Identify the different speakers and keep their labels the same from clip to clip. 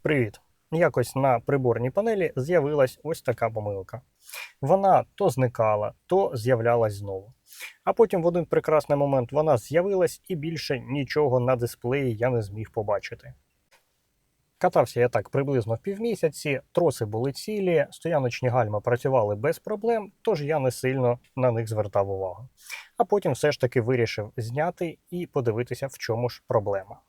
Speaker 1: Привіт! Якось на приборній панелі з'явилась ось така помилка. Вона то зникала, то з'являлась знову. А потім в один прекрасний момент вона з'явилась і більше нічого на дисплеї я не зміг побачити. Катався я так приблизно півмісяці, троси були цілі, стояночні гальма працювали без проблем, тож я не сильно на них звертав увагу. А потім все ж таки вирішив зняти і подивитися, в чому ж проблема.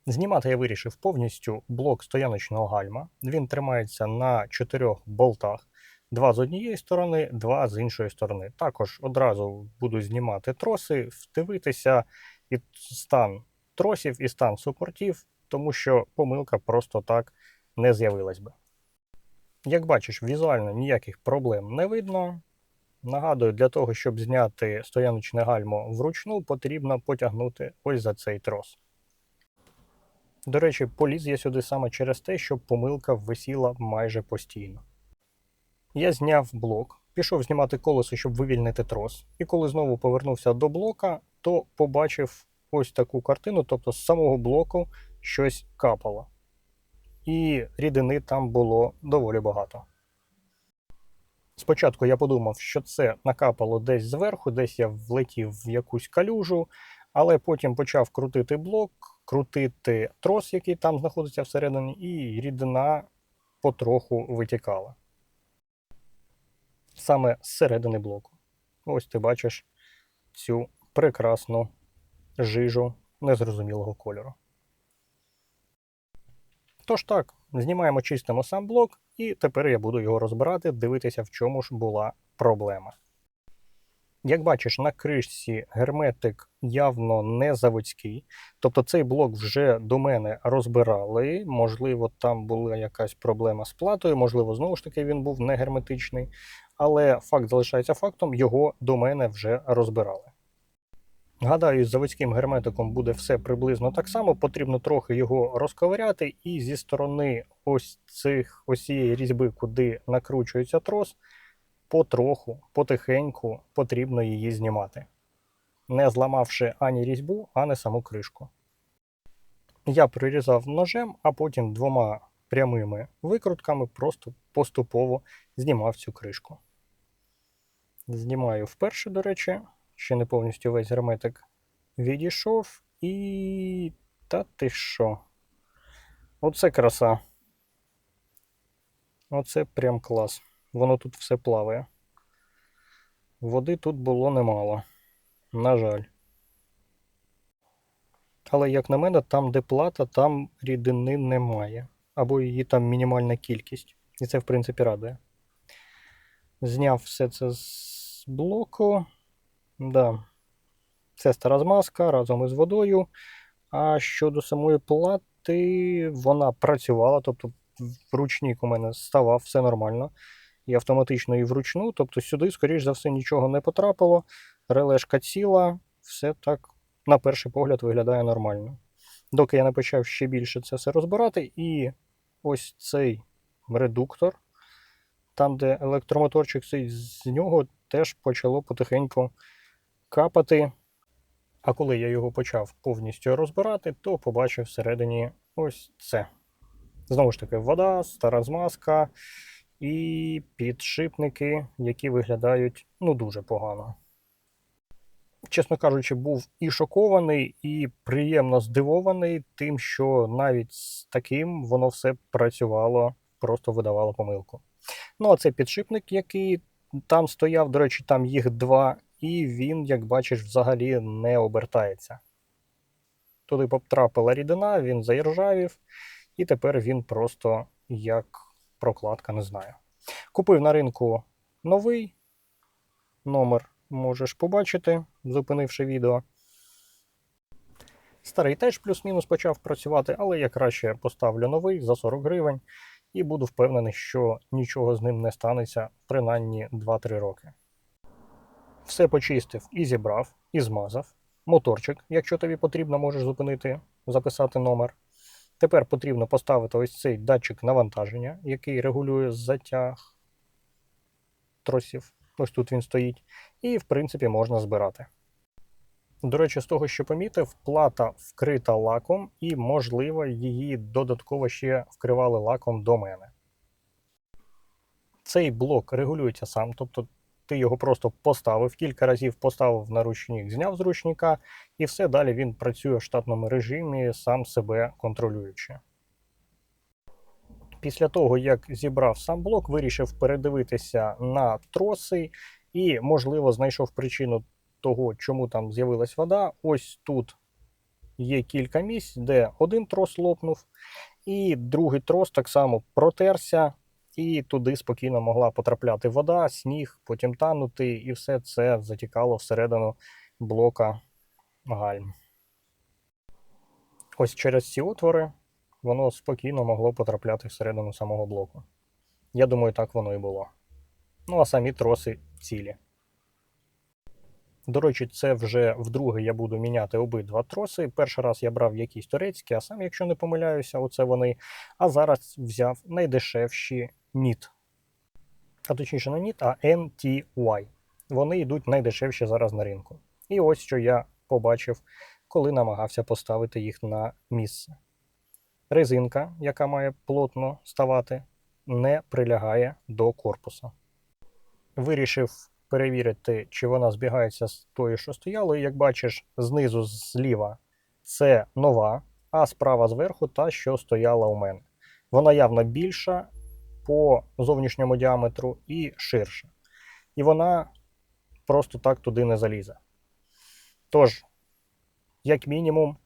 Speaker 1: Знімати я вирішив повністю блок стояночного гальма. Він тримається на 4 болтах. 2 з однієї сторони, 2 з іншої сторони. Також одразу буду знімати троси, вдивитися і стан тросів, і стан супортів, тому що помилка просто так не з'явилась би. Як бачиш, візуально ніяких проблем не видно. Нагадую, для того, щоб зняти стояночне гальмо вручну, потрібно потягнути ось за цей трос. До речі, поліз я сюди саме через те, що помилка висіла майже постійно. Я зняв блок, пішов знімати колесо, щоб вивільнити трос. І коли знову повернувся до блока, то побачив ось таку картину, тобто з самого блоку щось капало. І рідини там було доволі багато. Спочатку я подумав, що це накапало десь зверху, десь я влетів в якусь калюжу, але потім почав крутити блок, крутити трос, який там знаходиться всередині, і рідина потроху витікала. Саме з середини блоку. Ось ти бачиш цю прекрасну жижу незрозумілого кольору. Тож так, знімаємо, чистимо сам блок, і тепер я буду його розбирати, дивитися, в чому ж була проблема. Як бачиш, на кришці герметик явно не заводський. Тобто цей блок вже до мене розбирали. Можливо, там була якась проблема з платою, можливо, знову ж таки він був не герметичний. Але факт залишається фактом, його до мене вже розбирали. Гадаю, з заводським герметиком буде все приблизно так само. Потрібно трохи його розковиряти і зі сторони ось цієї різьби, куди накручується трос, потроху, потихеньку потрібно її знімати, не зламавши ані різьбу, ані саму кришку. Я прирізав ножем, а потім 2 прямими викрутками просто поступово знімав цю кришку. Знімаю вперше, до речі, ще не повністю весь герметик відійшов і... та ти що? Оце краса. Оце прям клас. Воно тут все плаває. Води тут було немало. На жаль. Але, як на мене, там, де плата, там рідини немає. Або її там мінімальна кількість. І це, в принципі, радує. Зняв все це з блоку. Да. Це стара змазка разом із водою. А щодо самої плати, вона працювала, тобто ручник у мене ставав, все нормально. І автоматично і вручну, тобто сюди, скоріш за все, нічого не потрапило. Релешка ціла, все так, на перший погляд, виглядає нормально. Доки я не почав ще більше це все розбирати, і ось цей редуктор, там, де електромоторчик сидить, з нього теж почало потихеньку капати. А коли я його почав повністю розбирати, то побачив всередині ось це. Знову ж таки, вода, стара змазка і підшипники, які виглядають дуже погано. Чесно кажучи, був і шокований, і приємно здивований тим, що навіть з таким воно все працювало, просто видавало помилку. Ну, а це підшипник, який там стояв, до речі, там їх 2, і він, як бачиш, взагалі не обертається. Туди потрапила рідина, він заіржавів, і тепер він просто як прокладка, не знаю. Купив на ринку новий, номер можеш побачити, зупинивши відео. Старий теж плюс-мінус почав працювати, але я краще поставлю новий за 40 гривень і буду впевнений, що нічого з ним не станеться принаймні 2-3 роки. Все почистив і зібрав, і змазав. Моторчик, якщо тобі потрібно, можеш зупинити, записати номер. Тепер потрібно поставити ось цей датчик навантаження, який регулює затяг тросів. Ось тут він стоїть. І, в принципі, можна збирати. До речі, з того, що помітив, плата вкрита лаком і, можливо, її додатково ще вкривали лаком до мене. Цей блок регулюється сам, тобто ти його просто поставив, кілька разів поставив на ручник, зняв з ручника, і все, далі він працює в штатному режимі, сам себе контролюючи. Після того, як зібрав сам блок, вирішив передивитися на троси і, можливо, знайшов причину того, чому там з'явилась вода. Ось тут є кілька місць, де один трос лопнув, і другий трос так само протерся, і туди спокійно могла потрапляти вода, сніг, потім танути, і все це затікало всередину блока гальм. Ось через ці отвори воно спокійно могло потрапляти всередину самого блоку. Я думаю, так воно і було. Ну а самі троси цілі. До речі, це вже вдруге я буду міняти обидва троси. Перший раз я брав якісь турецькі, а сам, якщо не помиляюся, оце вони. А зараз взяв найдешевші NIT. А точніше не NIT, а NTY. Вони йдуть найдешевші зараз на ринку. І ось що я побачив, коли намагався поставити їх на місце. Резинка, яка має плотно ставати, не прилягає до корпуса. Вирішив перевірити, чи вона збігається з тою, що стояло. І як бачиш, знизу зліва це нова, а справа зверху та, що стояла у мене. Вона явно більша по зовнішньому діаметру і ширша. І вона просто так туди не залізе. Тож, як мінімум,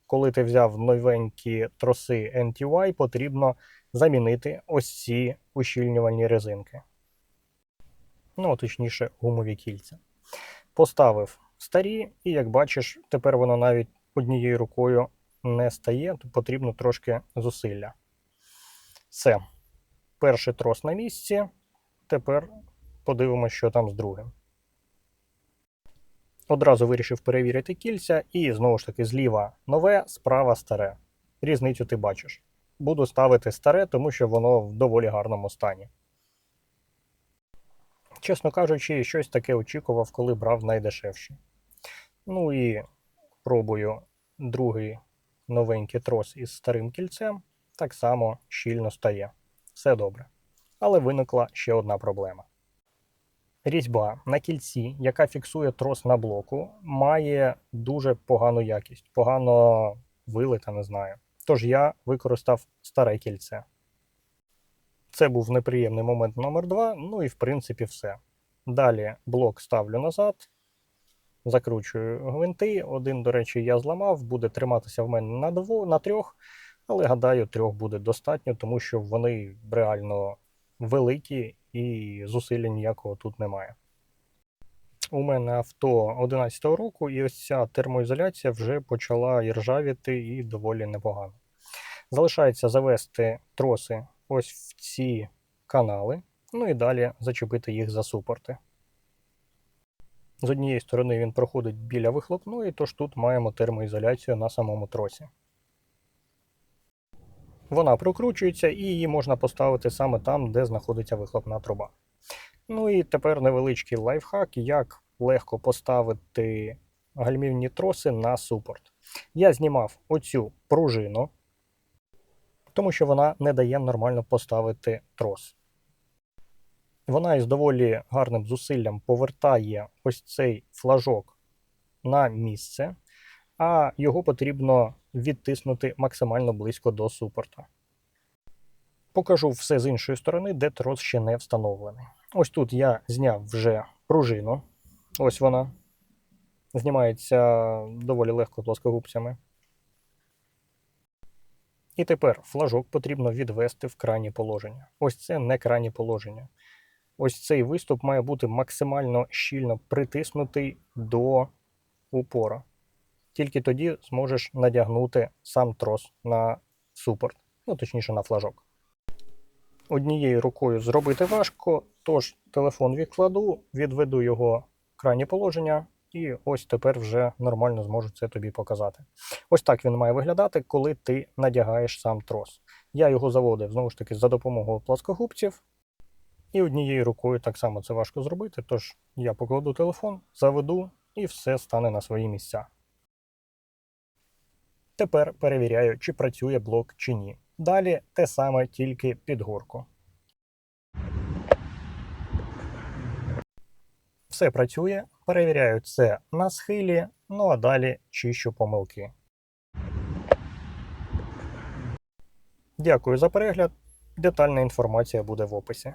Speaker 1: коли ти взяв новенькі троси NTY, потрібно замінити ось ці ущільнювальні резинки. Ну, точніше, гумові кільця. Поставив старі, і як бачиш, тепер воно навіть однією рукою не стає, то потрібно трошки зусилля. Все. Перший трос на місці. Тепер подивимося, що там з другим. Одразу вирішив перевірити кільця, і знову ж таки зліва нове, справа старе. Різницю ти бачиш. Буду ставити старе, тому що воно в доволі гарному стані. Чесно кажучи, щось таке очікував, коли брав найдешевші. Ну і пробую другий новенький трос із старим кільцем. Так само щільно стає. Все добре. Але виникла ще одна проблема. Різьба на кільці, яка фіксує трос на блоку, має дуже погану якість. Погано вилита, не знаю. Тож я використав старе кільце. Це був неприємний момент номер 2, ну і в принципі все. Далі блок ставлю назад, закручую гвинти. Один, до речі, я зламав, буде триматися в мене на 3, але гадаю, 3 буде достатньо, тому що вони реально великі і зусилля ніякого тут немає. У мене авто 11-го року, і ось ця термоізоляція вже почала іржавіти і доволі непогано. Залишається завести троси ось в ці канали, ну і далі зачепити їх за супорти. З однієї сторони він проходить біля вихлопної, тож тут маємо термоізоляцію на самому тросі. Вона прокручується і її можна поставити саме там, де знаходиться вихлопна труба. Ну і тепер невеличкий лайфхак, як легко поставити гальмівні троси на супорт. Я знімав оцю пружину, тому що вона не дає нормально поставити трос. Вона із доволі гарним зусиллям повертає ось цей флажок на місце, а його потрібно відтиснути максимально близько до супорта. Покажу все з іншої сторони, де трос ще не встановлений. Ось тут я зняв вже пружину. Ось вона. Знімається доволі легко плоскогубцями. І тепер флажок потрібно відвести в крайнє положення. Ось це не крайнє положення. Ось цей виступ має бути максимально щільно притиснутий до упора. Тільки тоді зможеш надягнути сам трос на супорт, ну точніше на флажок. Однією рукою зробити важко, тож телефон відкладу, відведу його в крайнє положення і ось тепер вже нормально зможу це тобі показати. Ось так він має виглядати, коли ти надягаєш сам трос. Я його заводив, знову ж таки, за допомогою плоскогубців. І однією рукою так само це важко зробити, тож я покладу телефон, заведу і все стане на свої місця. Тепер перевіряю, чи працює блок чи ні. Далі те саме, тільки під горку. Все працює, перевіряю це на схилі, ну а далі чищу помилки. Дякую за перегляд. Детальна інформація буде в описі.